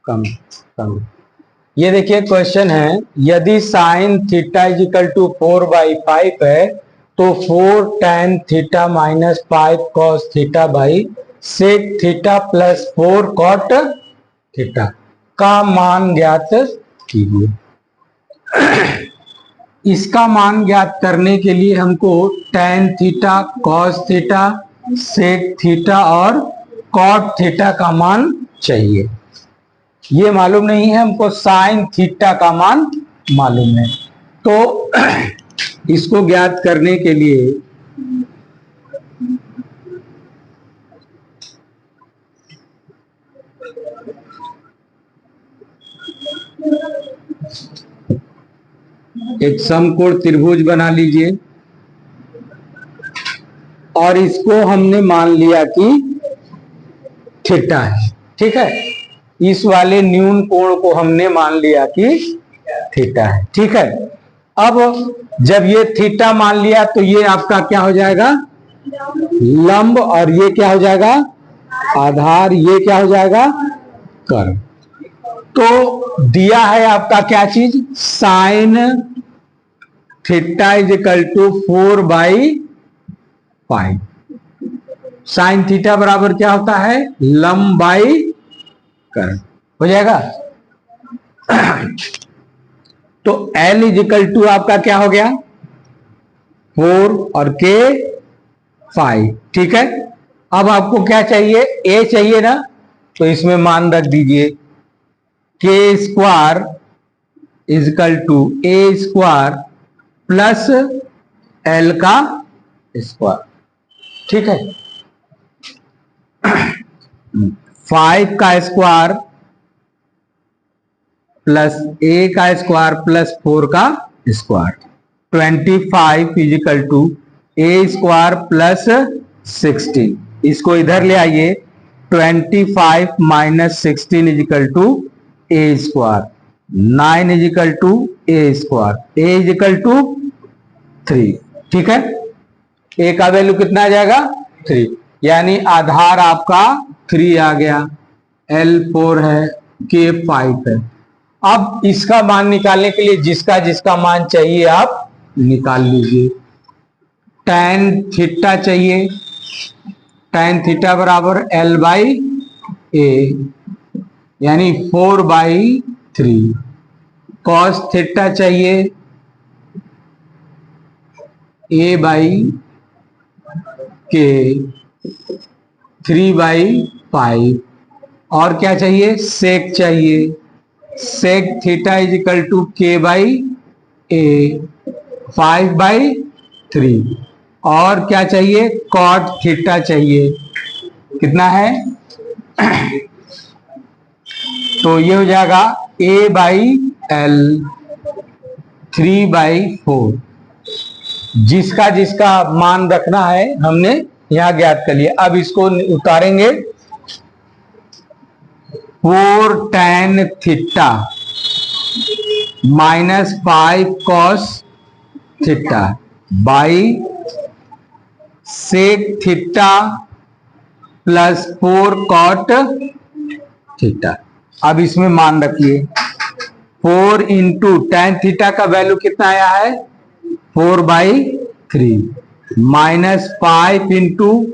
कम कम। ये देखिए क्वेश्चन है, यदि sine theta is equal to 4/5 है तो 4 tan theta minus 5 cos theta by sec theta plus 4 cot theta का मान ज्ञात कीजिए। इसका मान ज्ञात करने के लिए हमको tan theta, cos theta, sec theta और cot थीटा का मान चाहिए। ये मालूम नहीं है हमको, साइन थीटा का मान मालूम है। तो इसको ज्ञात करने के लिए एक समकोण त्रिभुज बना लीजिए और इसको हमने मान लिया कि थीटा है। ठीक है, इस वाले न्यून कोण को हमने मान लिया कि थीटा है। ठीक है, अब जब ये थीटा मान लिया तो ये आपका क्या हो जाएगा, लंब, और ये क्या हो जाएगा, आधार, ये क्या हो जाएगा, कर्व। तो दिया है आपका क्या चीज, sine theta is equal to 4/5। Sine theta बराबर क्या होता है, लंब बाई कर्व हो जाएगा। तो L इज इक्वल टू आपका क्या हो गया, 4 और K 5। ठीक है, अब आपको क्या चाहिए, A चाहिए ना, तो इसमें मान रख दीजिए K square is equal to A square plus L का स्क्वायर। ठीक है, 5 का स्क्वायर प्लस A का स्क्वायर प्लस 4 का square, 25 equal to A square plus 16। इसको इधर ले आइए, 25 minus 16 equal to A square, 9 equal to A square, A equal to 3। ठीक है, A का वैल्यू कितना आ जाएगा, 3, यानी आधार आपका 3 आ गया, L 4 है, K 5 है। अब इसका मान निकालने के लिए जिसका जिसका मान चाहिए आप निकाल लीजिए। tan थीटा चाहिए, tan थीटा बराबर L बाई A यानी 4/3। cos थीटा चाहिए A बाई K 3/5। और क्या चाहिए, सेक चाहिए, sec theta is equal to K by A 5/3। और क्या चाहिए, कॉट थीटा चाहिए, कितना है तो ये हो जाएगा A बाई L 3/4। जिसका जिसका मान रखना है हमने यहां ज्ञात कर लिया। अब इसको उतारेंगे, 4 tan theta minus 5 cos theta by sec theta plus 4 cot theta. अब इसमें मान रखिए, 4 इंटू tan थीटा का वैल्यू कितना आया है, 4/3 माइनस 5 इंटू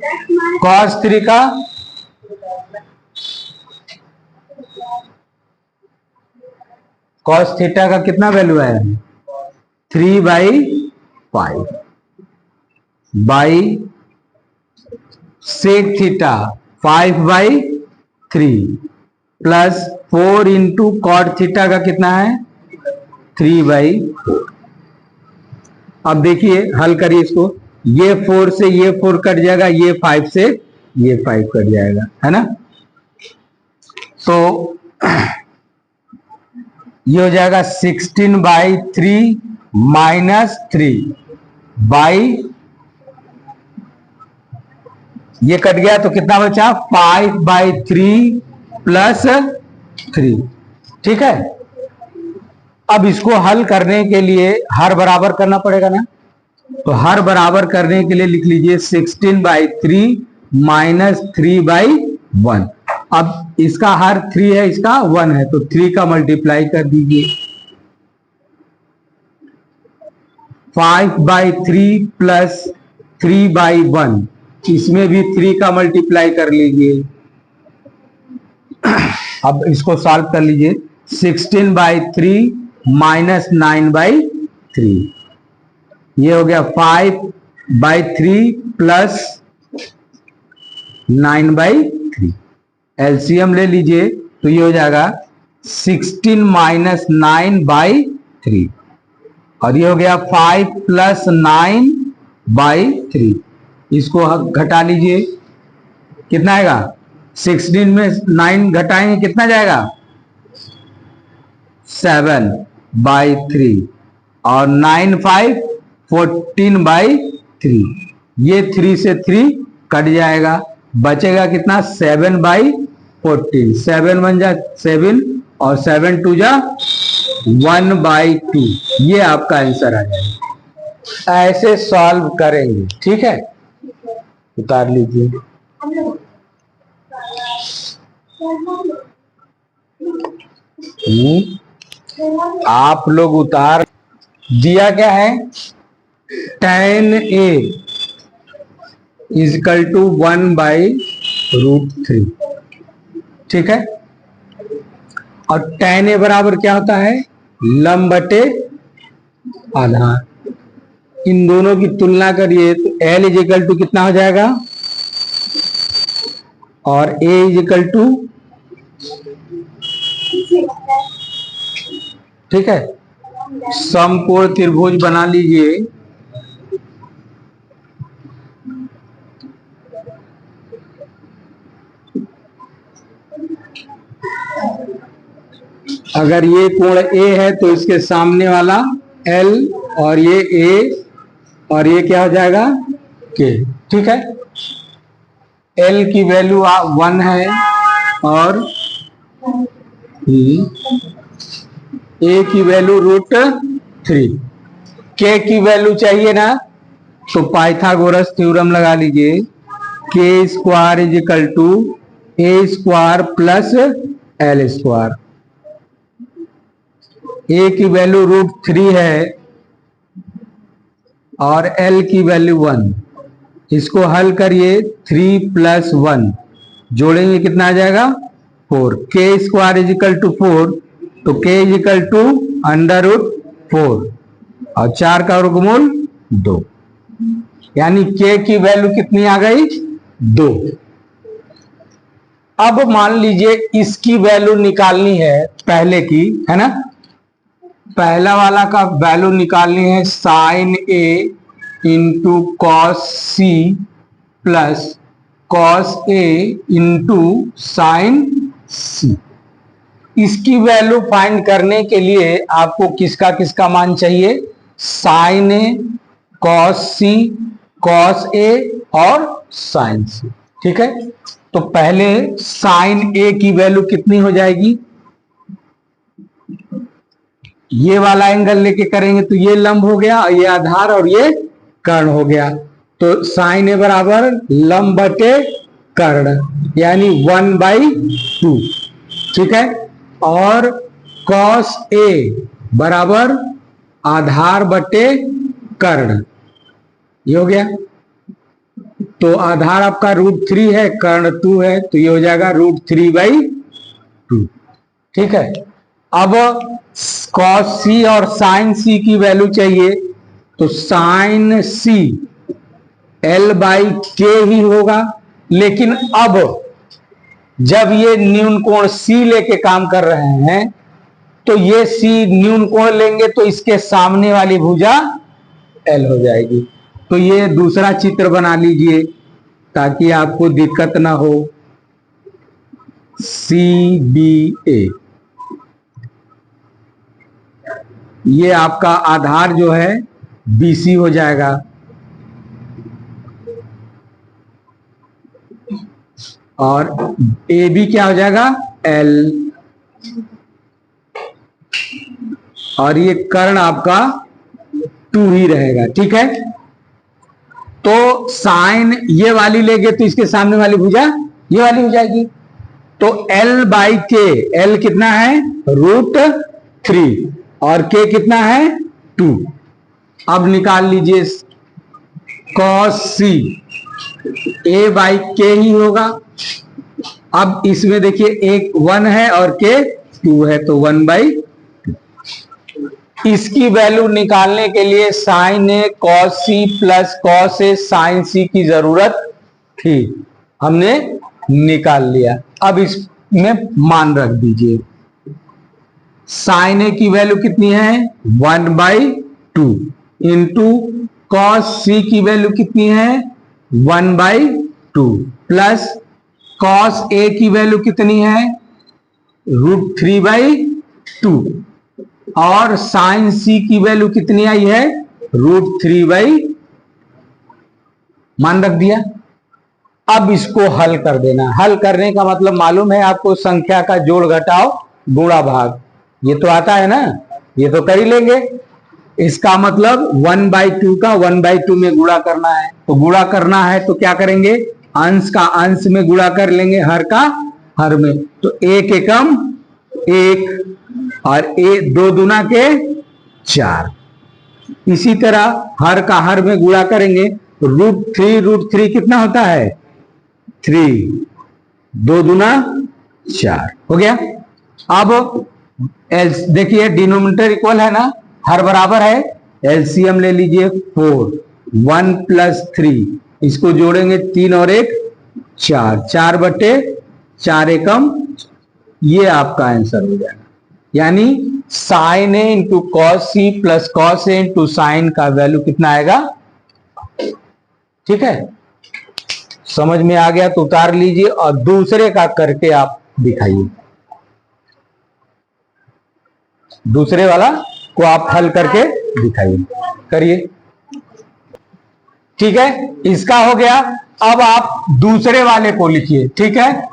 cos 3 का, cos थीटा का कितना वैल्यू आया, 3/5 by sec theta 5/3 plus 4 into cot theta का कितना है, 3/4। अब देखिए हल करिए इसको, ये 4 से ये 4 कट जाएगा, ये 5 से ये 5 कट जाएगा, है ना। तो ये हो जाएगा 16/3 माइनस 3 बाई, ये कट गया तो कितना बचा, 5/3 प्लस 3। ठीक है, अब इसको हल करने के लिए हर बराबर करना पड़ेगा ना, तो हर बराबर करने के लिए लिख लीजिए 16/3 माइनस 3/1। अब इसका हर 3 है, इसका 1 है, तो 3 का मल्टीप्लाई कर दीजिए। 5/3 प्लस 3/1, इसमें भी 3 का मल्टीप्लाई कर लीजिए। अब इसको सॉल्व कर लीजिए। 16/3 माइनस 9/3, ये हो गया 5/3 प्लस 9/3। एलसीएम ले लीजिए तो ये हो जाएगा 16 माइनस 9/3, और ये हो गया 5 प्लस 9/3। इसको घटा लीजिए, कितना आएगा? 16 में 9 घटाएंगे कितना जाएगा? 7/3, और 9 5 14/3, ये 3 से 3 कट जाएगा, बचेगा कितना? 7/14। 7 1 जा 7 और 7 2 जा 1/2। ये आपका आंसर आ जाएगा। ऐसे सॉल्व करेंगे, ठीक है? उतार लीजिए। आप लोग उतार दिया क्या है? tan A इजकल टू 1/√3, ठीक है? और tan A बराबर क्या होता है? लंब बटे आधार। इन दोनों की तुलना करिए तो L इजकल टू कितना हो जाएगा, और A इजकल टू, ठीक है? समकोण त्रिभुज बना लीजिए। अगर ये कोण A है तो इसके सामने वाला L, और ये A, और ये क्या हो जाएगा? K, ठीक है? L की वैल्यू 1 है, और A की वैल्यू √3। K की वैल्यू चाहिए ना, तो पाइथागोरस थ्योरम लगा लीजिए। K² is equal to A² plus L²। A की वैल्यू √3 है और L की वैल्यू 1। इसको हल करिए, 3 प्लस 1 जोड़ेंगे कितना आ जाएगा? 4। K² इज इक्वल टू 4, तो K इज इक्वल टू √4, और 4 का वर्गमूल 2, यानी K की वैल्यू कितनी आ गई? 2। अब मान लीजिए इसकी वैल्यू निकालनी है, पहले की है ना, पहला वाला का वैल्यू निकालनी है sin A into cos C plus cos A into sine C। इसकी वैल्यू फाइंड करने के लिए आपको किसका किसका मान चाहिए? Sine A, cos C, cos A और साइन C, ठीक है? तो पहले साइन A की वैल्यू कितनी हो जाएगी? ये वाला एंगल लेके करेंगे तो ये लंब हो गया, ये आधार, और ये कर्ण हो गया। तो साइन A बराबर लंब बटे कर्ण, यानी 1/2, ठीक है? और कॉस A बराबर आधार बटे कर्ण, ये हो गया। तो आधार आपका √3 है, कर्ण 2 है, तो ये हो जाएगा √3/2, ठीक है? अब कॉस C और साइन C की वैल्यू चाहिए, तो साइन C L/K ही होगा। लेकिन अब जब ये न्यून कोण C लेके काम कर रहे हैं, तो ये C न्यून कोण लेंगे तो इसके सामने वाली भुजा L हो जाएगी। तो ये दूसरा चित्र बना लीजिए ताकि आपको दिक्कत ना हो। CBA, ये आपका आधार जो है BC हो जाएगा, और AB क्या हो जाएगा? L, और ये कर्ण आपका 2 ही रहेगा, ठीक है? तो साइन ये वाली लेंगे तो इसके सामने वाली भुजा ये वाली हो जाएगी, तो L बाई के, L कितना है √3 और K कितना है 2। अब निकाल लीजिए cos C, A बाई के ही होगा। अब इसमें देखिए एक 1 है और K 2 है, तो 1/2। इसकी वैल्यू निकालने के लिए sine A cos C plus cos A sin C की जरूरत थी, हमने निकाल लिया। अब इसमें मान रख दीजिए। साइन ए की वैल्यू कितनी है 1/2 इंटू cos C की वैल्यू कितनी है 1/2 प्लस cos A की वैल्यू कितनी है √3/2 और साइन C की वैल्यू कितनी आई है √3/, मान रख दिया। अब इसको हल कर देना। हल करने का मतलब मालूम है आपको, संख्या का जोड़ घटाव गुणा भाग, ये तो आता है ना, ये तो कर ही लेंगे। इसका मतलब 1/2 का 1/2 में गुणा करना है, तो गुणा करना है तो क्या करेंगे, अंश का अंश में गुणा कर लेंगे, हर का हर में। तो 1 एकम 1 और 2 दूना के 4। इसी तरह हर का हर में गुणा करेंगे, √3 कितना होता है 3, 2 दूना 4 हो गया। अब देखिए डिनोमिनेटर इक्वल है ना, हर बराबर है, एलसीएम ले लीजिए 4, 1 + 3, इसको जोड़ेंगे 3 और 1 4, 4/4 एकम, ये आपका आंसर हो जाएगा। यानी sine A into cos C plus cos A into sine का वैल्यू कितना आएगा। ठीक है, समझ में आ गया तो उतार लीजिए और दूसरे का करके आप दिखाइए। दूसरे वाला को आप हल करके दिखाइए, करिए। ठीक है, इसका हो गया। अब आप दूसरे वाले को लिखिए। ठीक है,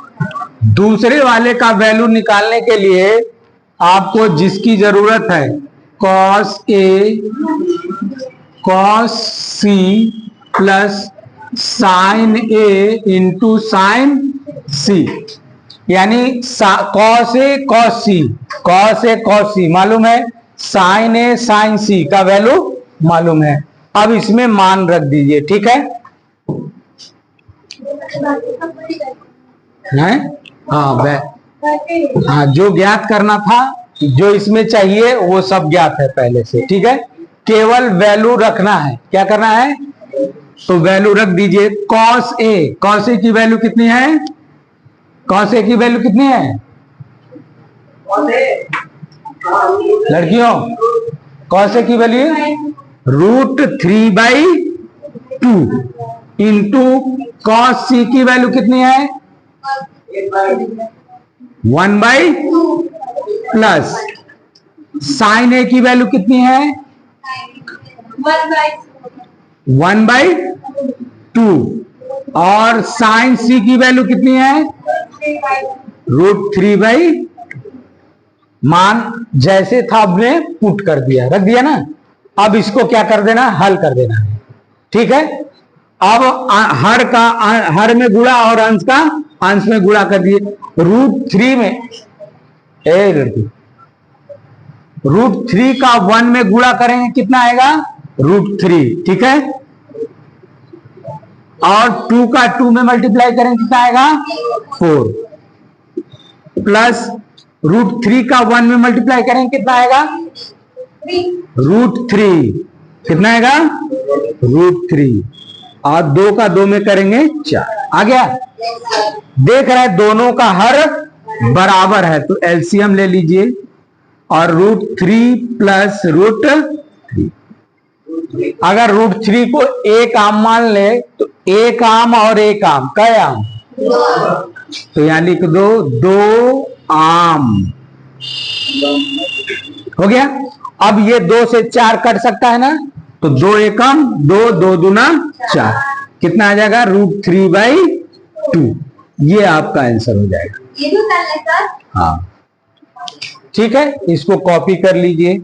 दूसरे वाले का वैल्यू निकालने के लिए आपको जिसकी जरूरत है cos A cos C plus sign A into sine C, यानी cos A cos C, cos A cos C मालूम है, साइन A साइन C का वैल्यू मालूम है। अब इसमें मान रख दीजिए। ठीक है, हाँ, जो ज्ञात करना था, जो इसमें चाहिए वो सब ज्ञात है पहले से। ठीक है, केवल वैल्यू रखना है। क्या करना है, तो वैल्यू रख दीजिए। cos A की वैल्यू कितनी है, cos A की वैल्यू कितनी है लड़कियों, cos A की वैल्यू √3/2 इंटू cos C की वैल्यू कितनी है 1/2 प्लस साइन A की वैल्यू कितनी है 1/2 और साइन C की वैल्यू कितनी है √3/, मान जैसे था आपने पुट कर दिया, रख दिया ना। अब इसको क्या कर देना, हल कर देना है। ठीक है, अब हर का हर में गुणा और अंश का अंश में गुणा कर दिए। √3 में √3 का 1 में गुणा करेंगे कितना आएगा √3। ठीक है, और 2 का 2 में मल्टीप्लाई करेंगे कितना आएगा 4, प्लस √3 का 1 में मल्टीप्लाई करेंगे कितना आएगा √3, कितना आएगा √3, और 2 का 2 में करेंगे 4। आ गया, देख रहे हैं दोनों का हर बराबर है, तो एलसीएम ले लीजिए और √3 प्लस √3। अगर √3 को एक आम मान ले तो एक आम और एक आम, कै आम, तो यहां लिख दो 2 आम। हो गया। अब ये 2 से 4 कट सकता है ना, तो 2 एकम 2, 2 दूना 4, कितना आ जाएगा √3/2। ये आपका आंसर हो जाएगा। ये भी कर ले सर। हाँ, ठीक है, इसको कॉपी कर लीजिए।